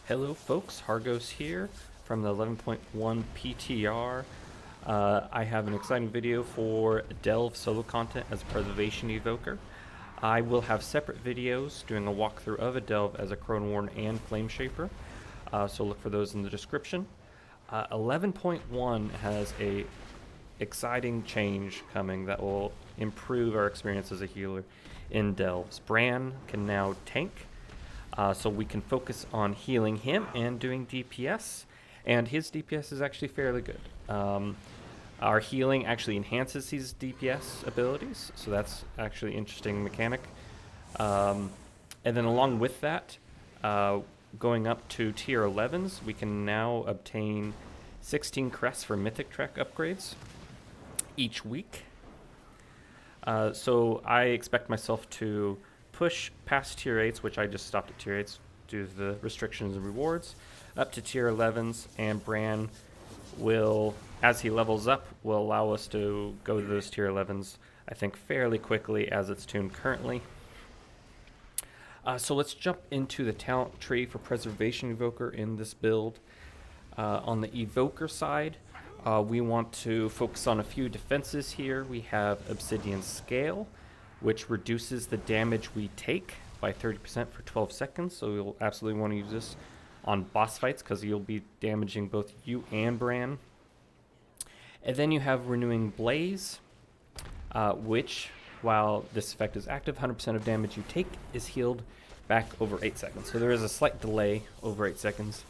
Hello folks, Hargos here from the 11.1 PTR. I have an exciting video for Delve solo content as a preservation evoker. I will have separate videos doing a walkthrough of a Delve as a Chronowarden and Flameshaper, so look for those in the description. 11.1 has a exciting change coming that will improve our experience as a healer in Delves. Brann can now tank. So we can focus on healing him and doing DPS, and his DPS is actually fairly good. Our healing actually enhances his DPS abilities, so that's actually an interesting mechanic. And then along with that, going up to tier 11s, we can now obtain 16 crests for Mythic Trek upgrades each week. So I expect myself to push past tier 8s, which I just stopped at tier 8s due to the restrictions and rewards, up to tier 11s, and Brann will, as he levels up, will allow us to go to those tier 11s, I think, fairly quickly as it's tuned currently. So let's jump into the talent tree for Preservation Evoker in this build. On the Evoker side, we want to focus on a few defenses here. We have Obsidian Scale, which reduces the damage we take by 30% for 12 seconds. So you'll absolutely want to use this on boss fights because you'll be damaging both you and Brann. And then you have Renewing Blaze, which, while this effect is active, 100% of damage you take is healed back over 8 seconds. So there is a slight delay over 8 seconds.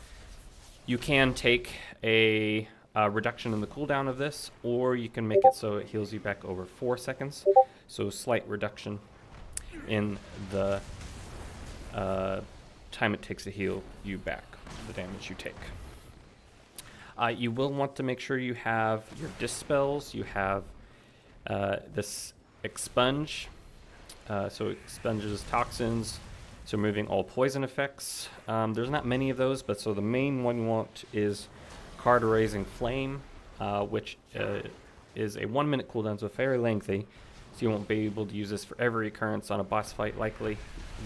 You can take a reduction in the cooldown of this, or you can make it so it heals you back over 4 seconds. So slight reduction in the time it takes to heal you back, the damage you take. You will want to make sure you have your dispels. You have this expunge, so it expunges toxins, so removing all poison effects. There's not many of those, but so the main one you want is Card Erasing Flame, which is a 1 minute cooldown, so fairly lengthy. So you won't be able to use this for every occurrence on a boss fight likely,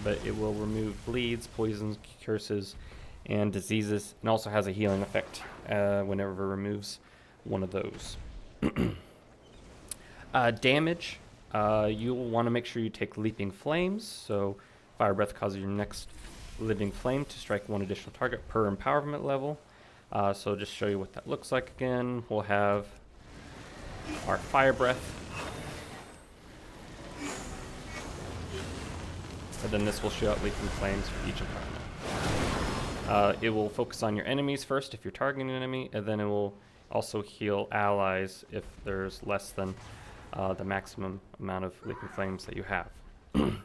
but it will remove bleeds, poisons, curses, and diseases, and also has a healing effect whenever it removes one of those. Damage, you'll want to make sure you take Leaping Flames, so Fire Breath causes your next living flame to strike one additional target per empowerment level. So just show you what that looks like again. We'll have our Fire Breath, and then this will shoot out Leaping Flames for each environment. It will focus on your enemies first if you're targeting an enemy, and then it will also heal allies if there's less than the maximum amount of Leaping Flames that you have.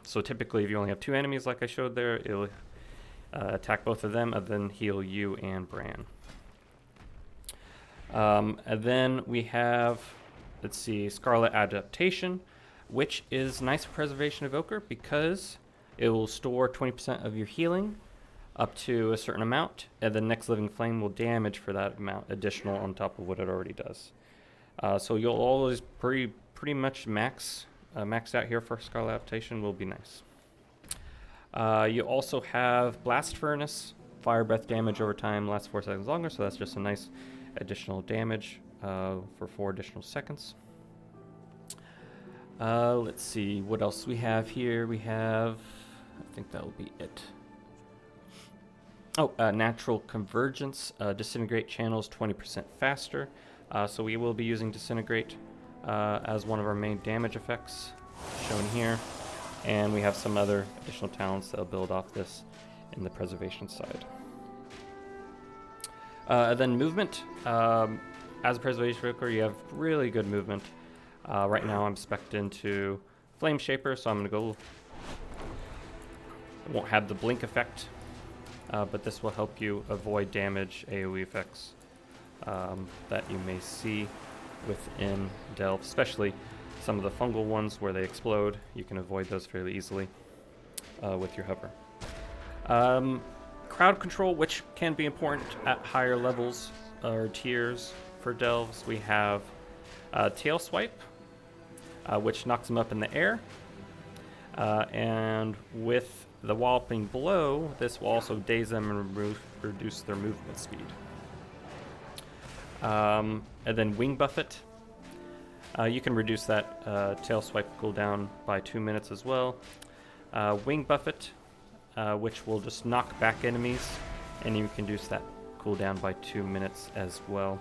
So typically if you only have 2 enemies like I showed there, it'll attack both of them and then heal you and Brann. And then we have, let's see, Scarlet Adaptation, which is nice for Preservation Evoker because it will store 20% of your healing up to a certain amount, and the next Living Flame will damage for that amount additional on top of what it already does. So you'll always pretty much maxed out here for Scarlet Adaptation will be nice. You also have Blast Furnace, Fire Breath damage over time lasts 4 seconds longer, so that's just a nice additional damage for 4 additional seconds. Let's see what else we have here. We have, I think that will be it. Oh, Natural Convergence, Disintegrate channels 20% faster. So we will be using Disintegrate as one of our main damage effects shown here. And we have some other additional talents that will build off this in the preservation side. Then movement. As a preservation evoker, you have really good movement. Right now I'm spec'd into Flameshaper, so I'm going to go. It won't have the blink effect, but this will help you avoid damage AoE effects that you may see within Delve, especially some of the fungal ones where they explode. You can avoid those fairly easily with your hover. Crowd control, which can be important at higher levels or tiers for Delves. We have Tail Swipe, which knocks them up in the air, and with the walloping blow, this will also daze them and reduce their movement speed. And then Wing Buffet. You can reduce that tail swipe cooldown by 2 minutes as well. Wing Buffet, which will just knock back enemies, and you can reduce that cooldown by 2 minutes as well.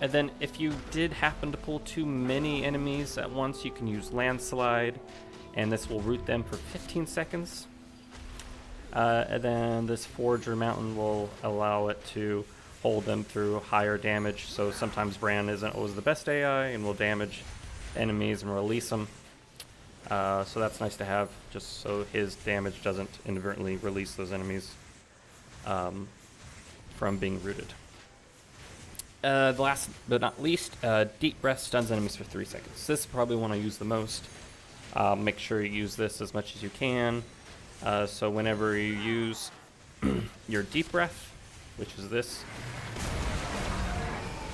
And then if you did happen to pull too many enemies at once, you can use Landslide, and this will root them for 15 seconds. And then this Forager Mountain will allow it to hold them through higher damage. So sometimes Brann isn't always the best AI and will damage enemies and release them. So that's nice to have, just so his damage doesn't inadvertently release those enemies from being rooted. The last but not least, Deep Breath stuns enemies for 3 seconds. This is probably one I use the most. Make sure you use this as much as you can. So whenever you use your Deep Breath, which is this,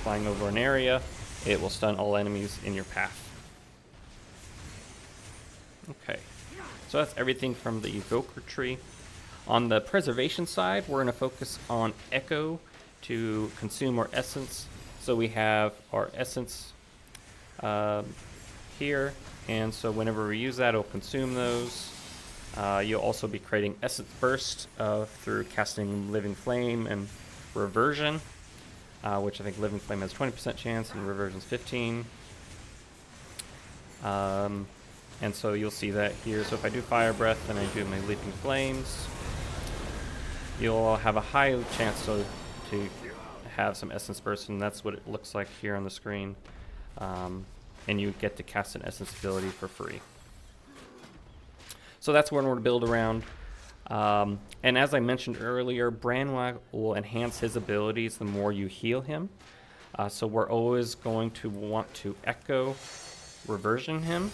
flying over an area, it will stun all enemies in your path. Okay, so that's everything from the Evoker tree. On the preservation side, we're going to focus on Echo to consume our essence. So we have our essence here, and so whenever we use that, it'll consume those. You'll also be creating Essence Burst through casting Living Flame and Reversion, which I think Living Flame has 20% chance and Reversion's 15. And so you'll see that here. So if I do Fire Breath and I do my Leaping Flames, you'll have a high chance to have some Essence Burst, and that's what it looks like here on the screen. And you get to cast an Essence ability for free. So that's what we're going to build around. And as I mentioned earlier, Brann will enhance his abilities the more you heal him. So we're always going to want to Echo Reversion him.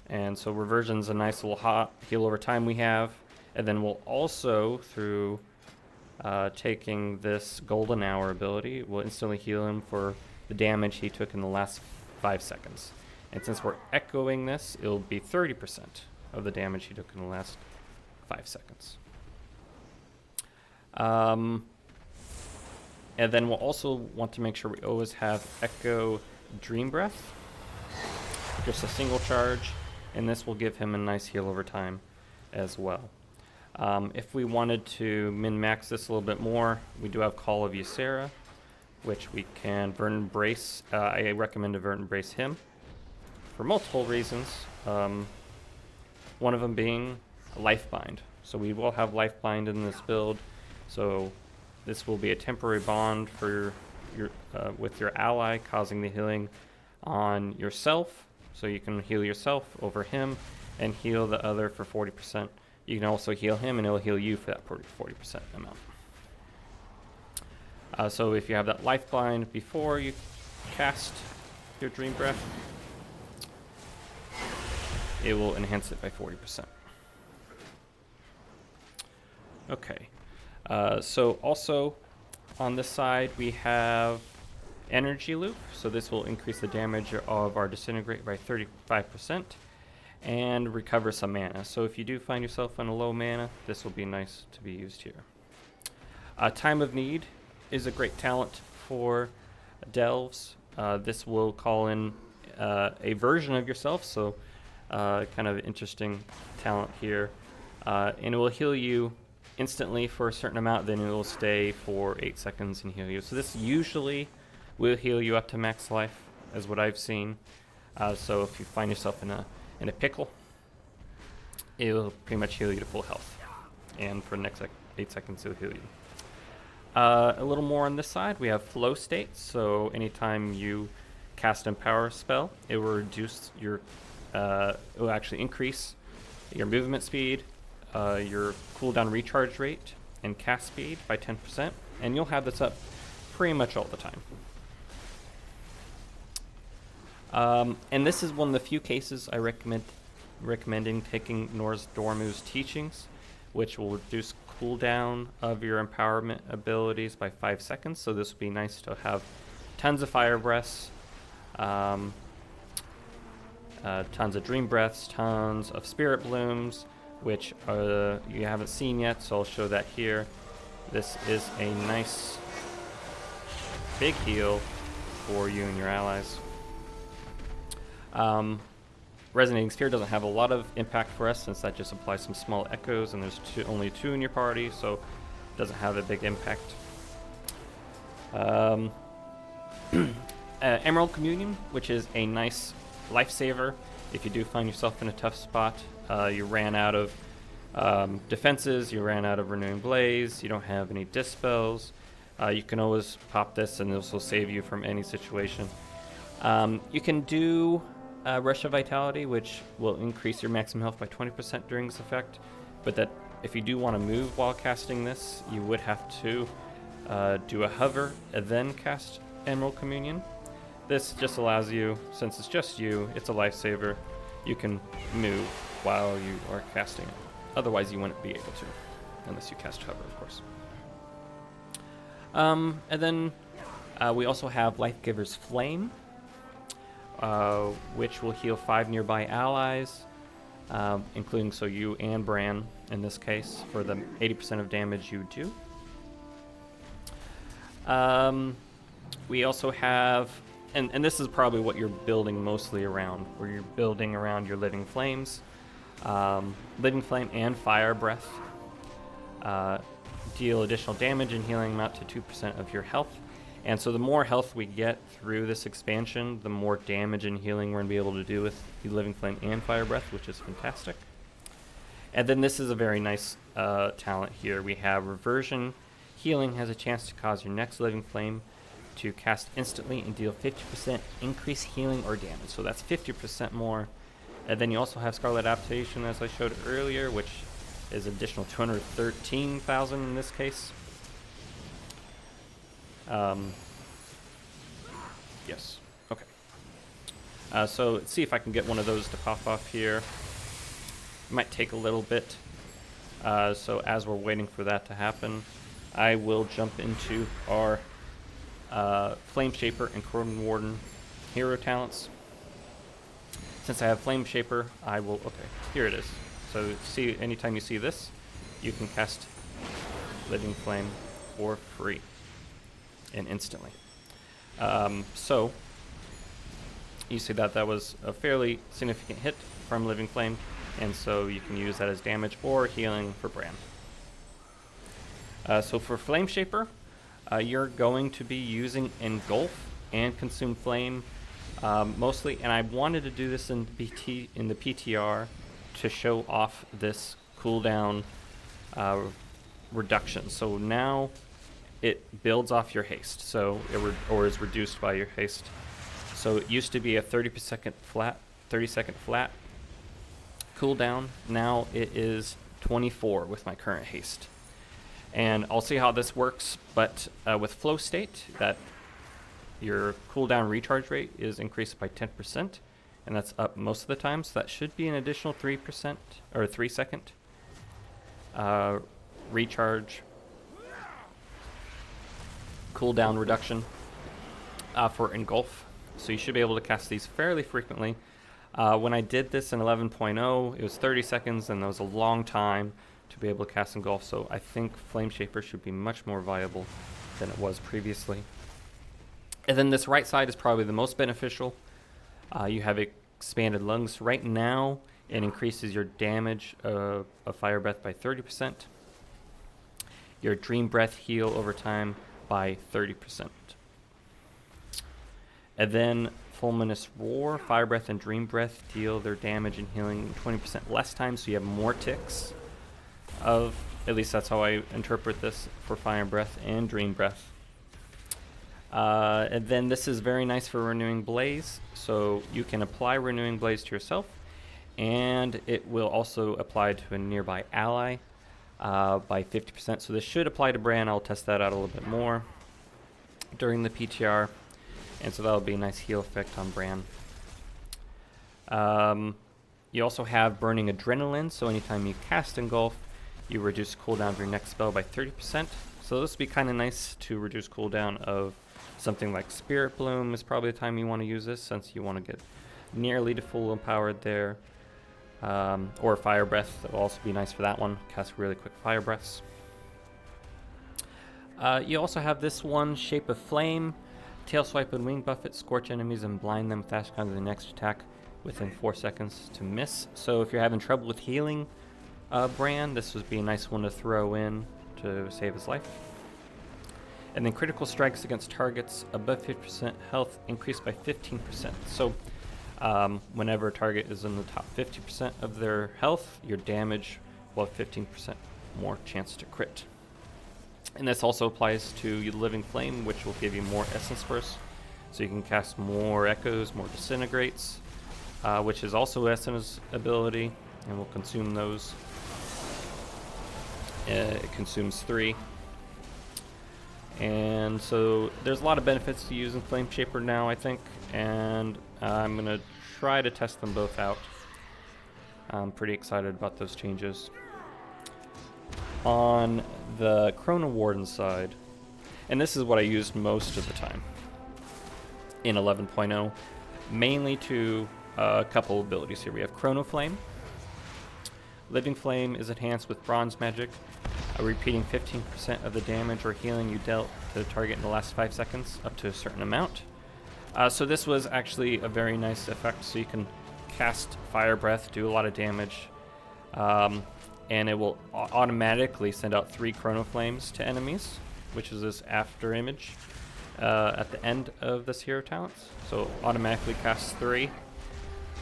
And so Reversion's a nice little heal over time we have. And then we'll also, through taking this Golden Hour ability, we'll instantly heal him for the damage he took in the last 5 seconds. And since we're echoing this, it'll be 30% of the damage he took in the last 5 seconds. And then we'll also want to make sure we always have Echo Dream Breath. Just a single charge, and this will give him a nice heal over time as well. If we wanted to min-max this a little bit more, we do have Call of Ysera, which we can Verdant Brace. I recommend to Verdant Brace him for multiple reasons. One of them being Lifebind. So we will have Lifebind in this build. So this will be a temporary bond for your with your ally, causing the healing on yourself. So you can heal yourself over him and heal the other for 40%. You can also heal him and it'll heal you for that 40% amount. So if you have that Lifebind before you cast your Dream Breath, it will enhance it by 40%. Okay. So also on this side we have Energy Loop. So this will increase the damage of our Disintegrate by 35% and recover some mana. So if you do find yourself on a low mana, this will be nice to be used here. Time of Need is a great talent for Delves. This will call in a version of yourself, so kind of interesting talent here. And it will heal you instantly for a certain amount, then it will stay for 8 seconds and heal you. So this usually will heal you up to max life, as what I've seen. So if you find yourself in a pickle, it will pretty much heal you to full health. And for the next 8 seconds, it will heal you. A little more on this side, we have Flow State. So anytime you cast an Empower spell, it will reduce your, it will actually increase your movement speed, your cooldown recharge rate, and cast speed by 10%. And you'll have this up pretty much all the time. And this is one of the few cases I recommending taking Norse Dormu's teachings, which will reduce cooldown of your empowerment abilities by 5 seconds. So this would be nice to have tons of fire breaths, tons of Dream Breaths, tons of Spirit Blooms, which you haven't seen yet, so I'll show that here. This is a nice big heal for you and your allies. Resonating Sphere doesn't have a lot of impact for us since that just applies some small echoes, and there's only 2 in your party, so it doesn't have a big impact. Emerald Communion, which is a nice lifesaver if you do find yourself in a tough spot. You ran out of defenses, you ran out of Renewing Blaze, you don't have any dispels. You can always pop this and this will save you from any situation. You can do Rush of Vitality, which will increase your maximum health by 20% during this effect, but that if you do want to move while casting this, you would have to do a hover and then cast Emerald Communion. This just allows you, since it's just you, it's a lifesaver, you can move while you are casting it. Otherwise you wouldn't be able to, unless you cast hover, of course. And then we also have Lifegiver's Flame, which will heal 5 nearby allies, including you and Brann in this case, for the 80% of damage you do. We also have, and this is probably what you're building mostly around, where you're building around your Living Flames. Living Flame and Fire Breath deal additional damage and healing amount to 2% of your health. And so the more health we get through this expansion, the more damage and healing we're going to be able to do with the Living Flame and Fire Breath, which is fantastic. And then this is a very nice talent here. We have Reversion. Healing has a chance to cause your next Living Flame to cast instantly and deal 50% increased healing or damage. So that's 50% more. And then you also have Scarlet Adaptation, as I showed earlier, which is additional 213,000 in this case. Yes. Okay. So let's see if I can get one of those to pop off here. It might take a little bit. So as we're waiting for that to happen, I will jump into our Flameshaper and Chronowarden hero talents. Since I have Flameshaper, I will... Okay, here it is. So see, anytime you see this, you can cast Living Flame for free and instantly. So you see that was a fairly significant hit from Living Flame, and so you can use that as damage or healing for Brann. So for Flameshaper, you're going to be using Engulf and Consume Flame mostly, and I wanted to do this in the PTR to show off this cooldown reduction. So now it builds off your haste, so or is reduced by your haste. So it used to be a 30-second flat cooldown. Now it is 24 with my current haste. And I'll see how this works, but with Flow State, that your cooldown recharge rate is increased by 10%, and that's up most of the time, so that should be an additional 3% or 3-second recharge cooldown reduction for Engulf. So you should be able to cast these fairly frequently. When I did this in 11.0, it was 30 seconds, and that was a long time to be able to cast Engulf, so I think Flameshaper should be much more viable than it was previously. And then this right side is probably the most beneficial. You have Expanded Lungs. Right now, it increases your damage of Fire Breath by 30%. Your Dream Breath heal over time by 30%. And then Fulminous Roar, Fire Breath and Dream Breath deal their damage and healing 20% less time, so you have more ticks of, at least that's how I interpret this, for Fire Breath and Dream Breath. And then this is very nice for Renewing Blaze, so you can apply Renewing Blaze to yourself, and it will also apply to a nearby ally by 50%. So this should apply to Brann. I'll test that out a little bit more during the PTR, and so that'll be a nice heal effect on Brann. You also have Burning Adrenaline, so anytime you cast Engulf, you reduce cooldown of your next spell by 30%. So this would be kind of nice to reduce cooldown of something like Spirit Bloom is probably the time you want to use this, since you want to get nearly to full empowered there. Or Fire Breath, that will also be nice for that one. Cast really quick Fire Breaths. You also have this one, Shape of Flame. Tail Swipe and Wing Buffet, scorch enemies and blind them with Ash Con to the next attack within 4 seconds to miss. So if you're having trouble with healing Brann, this would be a nice one to throw in to save his life. And then critical strikes against targets above 50% health increased by 15%. So whenever a target is in the top 50% of their health, your damage will have 15% more chance to crit. And this also applies to Living Flame, which will give you more Essence Bursts. So you can cast more Echoes, more Disintegrates, which is also Essence ability, and will consume those. It consumes 3. And so there's a lot of benefits to using Flameshaper now, I think, and I'm going to try to test them both out. I'm pretty excited about those changes. On the Chronowarden side, and this is what I used most of the time in 11.0, mainly to a couple abilities here. We have Chrono Flame. Living Flame is enhanced with Bronze Magic, repeating 15% of the damage or healing you dealt to the target in the last 5 seconds, up to a certain amount. So this was actually a very nice effect, so you can cast Fire Breath, do a lot of damage, and it will automatically send out 3 Chrono Flames to enemies, which is this after image at the end of this hero talents. So automatically casts 3,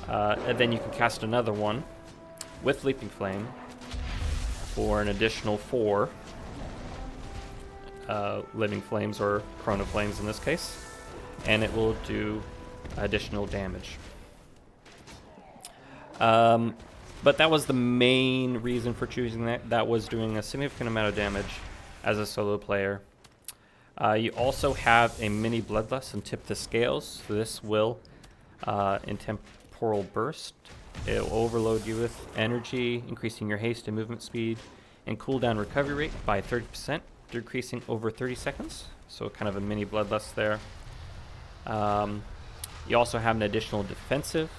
and then you can cast another one with Leaping Flame for an additional 4 Living Flames, or Chrono Flames in this case, and it will do additional damage. But that was the main reason for choosing that. That was doing a significant amount of damage as a solo player. You also have a mini Bloodlust and Tip the Scales. So this will, in Temporal Burst, it will overload you with energy, increasing your haste and movement speed, and cooldown recovery rate by 30%, decreasing over 30 seconds. So kind of a mini Bloodlust there. You also have an additional defensive,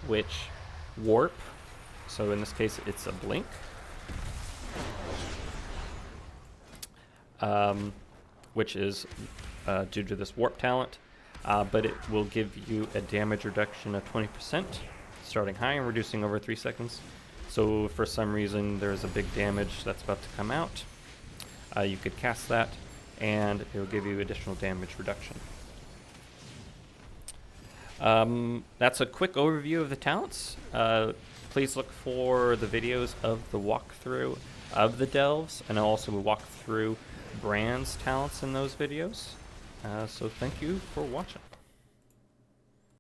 which Warp. So in this case, it's a blink. Which is due to this Warp talent. But it will give you a damage reduction of 20%, starting high and reducing over 3 seconds. So if for some reason there's a big damage that's about to come out, you could cast that, and it will give you additional damage reduction. That's a quick overview of the talents. Please look for the videos of the walkthrough of the delves, and I'll also walk through Brann's talents in those videos. So thank you for watching.